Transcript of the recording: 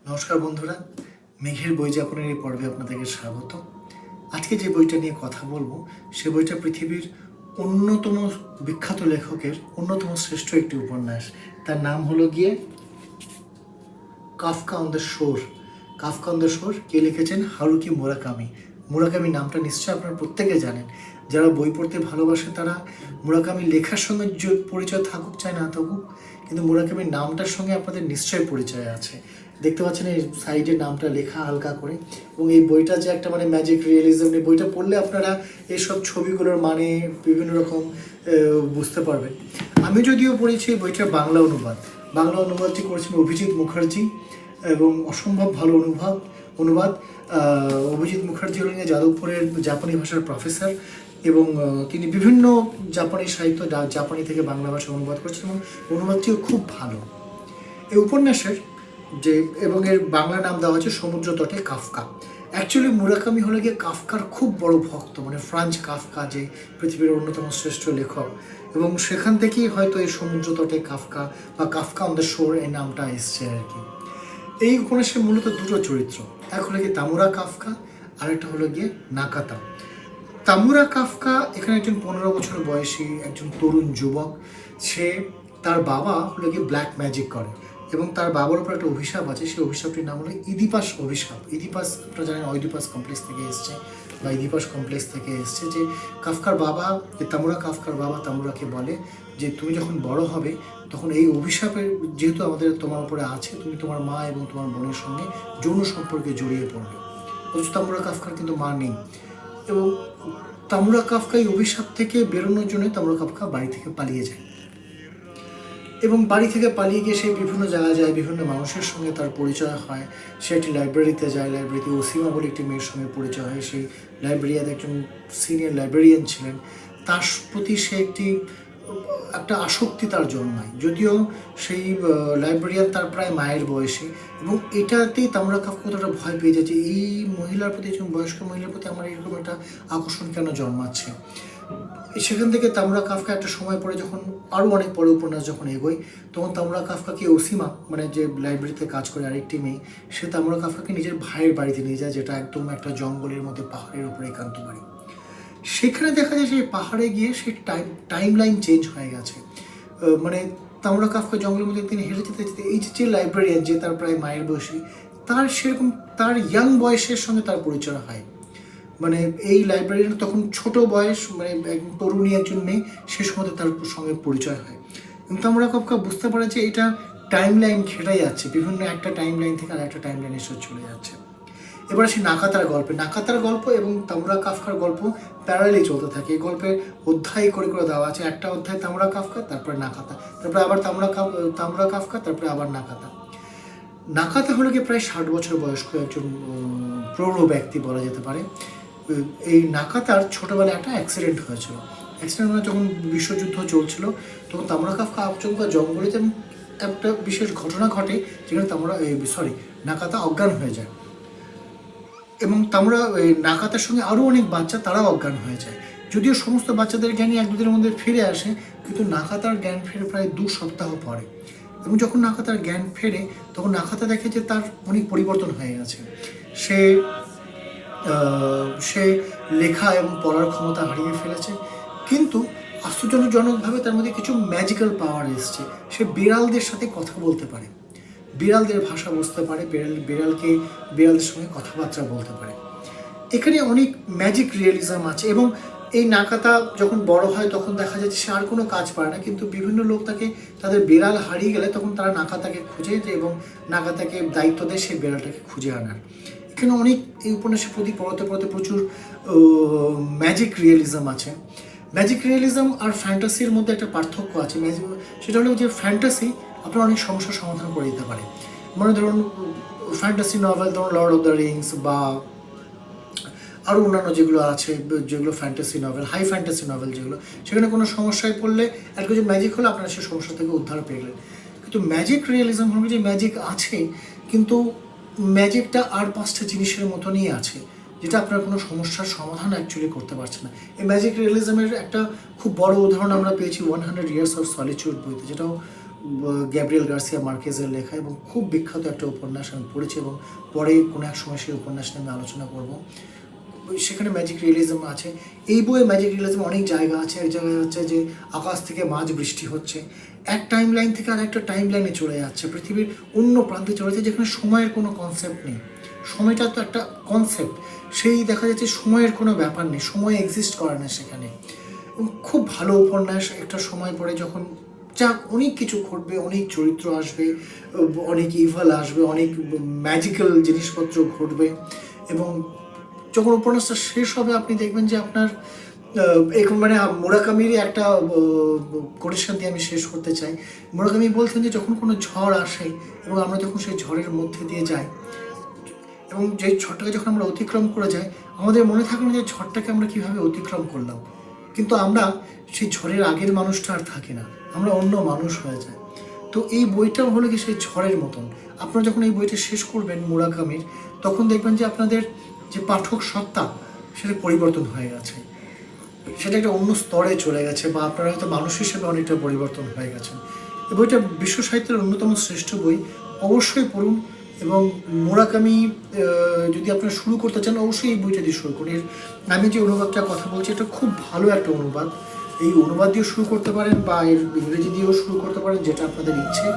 নমস্কার বন্ধুরা, মেঘের বই যাপনের এই পর্বে আপনাদেরকে স্বাগত। আজকে যে বইটা নিয়ে কথা বলবো সে বইটা পৃথিবীর অন্যতম বিখ্যাত লেখকের অন্যতম শ্রেষ্ঠ একটি উপন্যাস। তার নাম হলো গিয়ে Kafka on the shore. Kafka on the shore কে লিখেছেন? Haruki Murakami. মুরাকামি নামটা নিশ্চয়ই আপনারা প্রত্যেকে জানেন। যারা বই পড়তে ভালোবাসে তারা মুরাকামির লেখার সঙ্গে পরিচয় থাকুক চাই না থাকুক, কিন্তু মুরাকামির নামটার সঙ্গে আপনাদের নিশ্চয়ই পরিচয় আছে। দেখতে পাচ্ছেন এই সাইডে নামটা লেখা হালকা করে, এবং এই বইটা যে একটা ম্যাজিক রিয়েলিজম, এই বইটা পড়লে আপনারা এইসব ছবিগুলোর মানে বিভিন্ন রকম বুঝতে পারবেন। আমি যদিও পড়েছি এই বইটার বাংলা অনুবাদটি করেছেন অভিজিৎ মুখার্জি, এবং অসম্ভব ভালো অনুবাদ। অভিজিৎ মুখার্জি হলেন যাদবপুরের জাপানি ভাষার প্রফেসর, এবং তিনি বিভিন্ন জাপানি সাহিত্য জাপানি থেকে বাংলা ভাষায় অনুবাদ করেছেন, এবং অনুবাদটিও খুব ভালো। এই উপন্যাসের এবং এর বাংলা নাম দেওয়া হচ্ছে সমুদ্র তটে কাফকা। অ্যাকচুয়ালি মুরাকামি হলে গিয়ে কাফকার খুব বড় ভক্ত, ফ্রাঞ্জ কাফকা, যে পৃথিবীর অন্যতম শ্রেষ্ঠ লেখক, এবং সেখান থেকেই হয়তো এই সমুদ্র তটে কাফকা বা কাফকা অন দ্য শোর এই নামটা এসছে আর কি। এই উপন্যাসের মূলত দুটো চরিত্র, এক হলো গিয়ে তামুরা কাফকা, আরেকটা হলো গিয়ে নাকাতা। তামুরা কাফকা এখানে একজন 15 বছর বয়সী একজন তরুণ যুবক। তার বাবা হলো গিয়ে ব্ল্যাক ম্যাজিক করে, এবং তার বাবার উপর একটা অভিশাপ আছে। সেই অভিশাপটির নাম হলো ইদিপাস অভিশাপ। ইদিপাস আপনারা জানেন অইডিপাস কমপ্লেক্স থেকে এসছে, বা ইদিপাস কমপ্লেক্স থেকে এসছে। যে কাফকার বাবা, যে তামুরা কাফকার বাবা তামুরাকে বলে যে তুমি যখন বড় হবে তখন এই অভিশাপের যেহেতু তোমার উপরে আছে, তুমি তোমার মা এবং তোমার বোনের সঙ্গে যৌন সম্পর্কে জড়িয়ে পড়বে। অথচ তামুরা কাফকার কিন্তু মা নেই, এবং তামুরা কাফকা এই অভিশাপ থেকে বেরোনোর জন্য তামুরা কাফকা বাড়ি থেকে পালিয়ে যায়, এবং বাড়ি থেকে পালিয়ে গিয়ে সে বিভিন্ন জায়গায় যায়, বিভিন্ন মানুষের সঙ্গে তার পরিচয় হয়। সে একটি লাইব্রেরিতে যায়, লাইব্রেরিতে ওসিমা বলে একটি মেয়ের সঙ্গে পরিচয় হয়। সেই লাইব্রেরিয়াতে একজন সিনিয়র লাইব্রেরিয়ান ছিলেন, তার প্রতি সে একটা আসক্তি তার জন্মায়। যদিও সেই লাইব্রেরিয়ান তার প্রায় মায়ের বয়সী, এবং এটাতেই তামুরা কাফকা কতটা ভয় পেয়ে যায় যে এই মহিলার প্রতি, একজন বয়স্ক মহিলার প্রতি আমার এরকম একটা আকর্ষণ কেন জন্মাচ্ছে। সেখান থেকে তামুরা কাফকা একটা সময় পরে, যখন আরও অনেক পরে উপন্যাস যখন এগোয়, তখন তামুরা কাফকাকে ওসিমা, যে লাইব্রেরিতে কাজ করে আরেকটি মেয়ে, সে তামুরা কাফকাকে নিজের ভাইয়ের বাড়িতে নিয়ে যায়, যেটা একদম একটা জঙ্গলের মধ্যে পাহাড়ের উপরে একান্ত বাড়ি। সেখানে দেখা যায় সেই পাহাড়ে গিয়ে সেই টাইম লাইন চেঞ্জ হয়ে গেছে। তামুরা কাফকা জঙ্গলের মধ্যে তিনি হেঁটে যেতে যেতে এই যে লাইব্রেরিয়ান, যে তার প্রায় মায়ের বয়সী, তার ইয়াং বয়সের সঙ্গে তার পরিচয় হয়। এই লাইব্রেরিয়ান তখন ছোট বয়স, একজন তরুণী একজন মেয়ে, সে সময় তার সঙ্গে পরিচয় হয়, এবং তামুরা কাফকা বুঝতে পারে যে এটা টাইম লাইন ঘেটে যাচ্ছে, বিভিন্ন একটা টাইম লাইন থেকে আর একটা টাইম লাইনে এসে চলে যাচ্ছে। এবার আসি নাকাতার গল্প এবং তামুরা কাফকার গল্প প্যারালালি চলতে থাকে। এই গল্পের অধ্যায় করে করে দেওয়া আছে। একটা অধ্যায় তামুরা কাফকা, তারপরে নাকাতা, তারপরে আবার তামুরা কাফকা, তারপরে আবার নাকাতা। নাকাতা হলো গিয়ে প্রায় 60 বছর বয়স্ক একজন প্রৌঢ় ব্যক্তি বলা যেতে পারে। এই নাকাতার ছোটবেলায় একটা অ্যাক্সিডেন্ট হয়েছিল। যখন বিশ্বযুদ্ধ চলছিল, তখন তামুরা কাফকা আচমকা জঙ্গলে একটা বিশেষ ঘটনা ঘটে, যেখানে নাকাতা অজ্ঞান হয়ে যায়, এবং নাকাতার সঙ্গে আরও অনেক বাচ্চা তারাও অজ্ঞান হয়ে যায়। যদিও সমস্ত বাচ্চাদের জ্ঞানই 1-2 দিনের মধ্যে ফিরে আসে, কিন্তু নাকাতার জ্ঞান ফেরে প্রায় 2 সপ্তাহ পরে। এবং যখন নাকাতার জ্ঞান ফেরে, তখন নাকাতা দেখে যে তার অনেক পরিবর্তন হয়ে গেছে। সে লেখা এবং পড়ার ক্ষমতা হারিয়ে ফেলেছে, কিন্তু আশ্চর্যজনকভাবে তার মধ্যে কিছু ম্যাজিক্যাল পাওয়ার এসছে। সে বিড়ালদের সাথে কথা বলতে পারে, বিড়ালদের ভাষা বুঝতে পারে, বিড়ালদের সঙ্গে কথাবার্তা বলতে পারে। এখানে অনেক ম্যাজিক রিয়েলিজম আছে। এবং এই নাকাতা যখন বড় হয় তখন দেখা যাচ্ছে সে আর কোনো কাজ পারে না, কিন্তু বিভিন্ন লোক তাদের বিড়াল হারিয়ে গেলে তখন তারা নাকাতাকে খুঁজে, এবং নাকাতাকে দায়িত্ব দেয় সেই বিড়ালটাকে খুঁজে আনার। এখানে অনেক এই উপন্যাসের প্রতি পড়তে প্রচুর ম্যাজিক রিয়েলিজম আছে। ম্যাজিক রিয়েলিজম আর ফ্যান্টাসির মধ্যে একটা পার্থক্য আছে। সেটা হলো যে ফ্যান্টাসি আপনার অনেক সমস্যার সমাধান করে দিতে পারে। ধরুন ফ্যান্টাসি নভেল, ধরুন লর্ড অফ দ্য রিংস, বা আরও অন্যান্য যেগুলো আছে, যেগুলো fantasy novel, high fantasy novel যেগুলো, সেখানে কোনো সমস্যায় পড়লে আর কিছু ম্যাজিক হলে আপনারা সেই সমস্যা থেকে উদ্ধার পেয়ে গেলেন। কিন্তু ম্যাজিক রিয়েলিজম হলো যে ম্যাজিক আছে, কিন্তু ম্যাজিকটা আর 5টা জিনিসের মতনই আছে, যেটা আপনার কোনো সমস্যার সমাধান অ্যাকচুয়ালি করতে পারছে না। এই ম্যাজিক রিয়েলিজমের একটা খুব বড় উদাহরণ আমরা পেয়েছি 100 Years of Solitude বইতে, যেটাও গ্যাব্রিয়েল গার্সিয়া মার্কেজের লেখা এবং খুব বিখ্যাত একটা উপন্যাস। আমি পড়েছি এবং পরে কোনো এক সময় সেই উপন্যাস নিয়ে আমি আলোচনা করব। সেখানে ম্যাজিক রিয়েলিজম আছে। এই বইয়ে ম্যাজিক রিয়েলিজম অনেক জায়গা আছে। এক জায়গায় হচ্ছে যে আকাশ থেকে মাঝ বৃষ্টি হচ্ছে, এক টাইম লাইন থেকে আর একটা টাইম লাইনে চলে যাচ্ছে, পৃথিবীর অন্য প্রান্তে চলে যাচ্ছে, যেখানে সময়ের কোনো কনসেপ্ট নেই। সময়টা তো একটা কনসেপ্ট, সেই দেখা যাচ্ছে সময়ের কোনো ব্যাপার নেই, সময় এক্সিস্ট করে না সেখানে। এবং খুব ভালো উপন্যাস। একটা সময় পরে যখন যা অনেক কিছু ঘটবে, অনেক চরিত্র আসবে, অনেক ইভাল আসবে, অনেক ম্যাজিক্যাল জিনিসপত্র ঘটবে, এবং যখন উপন্যাসটা শেষ হবে আপনি দেখবেন যে আপনার এখন মানে মুরাকামির একটা কোটেশন দিয়ে আমি শেষ করতে চাই। মুরাকামি বলছেন যে যখন কোনো ঝড় আসে এবং আমরা যখন সেই ঝড়ের মধ্যে দিয়ে যাই এবং যেই ঝড়টাকে যখন আমরা অতিক্রম করে যাই, আমাদের মনে থাকে না যে ঝড়টাকে আমরা কীভাবে অতিক্রম করলাম, কিন্তু আমরা সেই ঝড়ের আগের মানুষটা আর থাকি না, আমরা অন্য মানুষ হয়ে যাই। তো এই বইটাও হলো কি সেই ঝড়ের মতন। আপনারা যখন এই বইটা শেষ করবেন মুরাকামির, তখন দেখবেন যে আপনাদের যে পাঠক সত্তা সেটা পরিবর্তন হয়ে গেছে, সেটা একটা অন্য স্তরে চলে গেছে, বা আপনারা হয়তো মানুষ হিসেবে অনেকটা পরিবর্তন হয়ে গেছেন। এই বইটা বিশ্ব সাহিত্যের অন্যতম শ্রেষ্ঠ বই, অবশ্যই পড়ুন। এবং মুরাকামি যদি আপনারা শুরু করতে চান, অবশ্যই এই বইটা দিয়ে শুরু করুন। আমি যে অনুবাদটার কথা বলছি এটা খুব ভালো একটা অনুবাদ। এই অনুবাদ দিয়ে শুরু করতে পারেন বা এর ইংরেজি দিয়েও শুরু করতে পারেন, যেটা আপনাদের ইচ্ছে।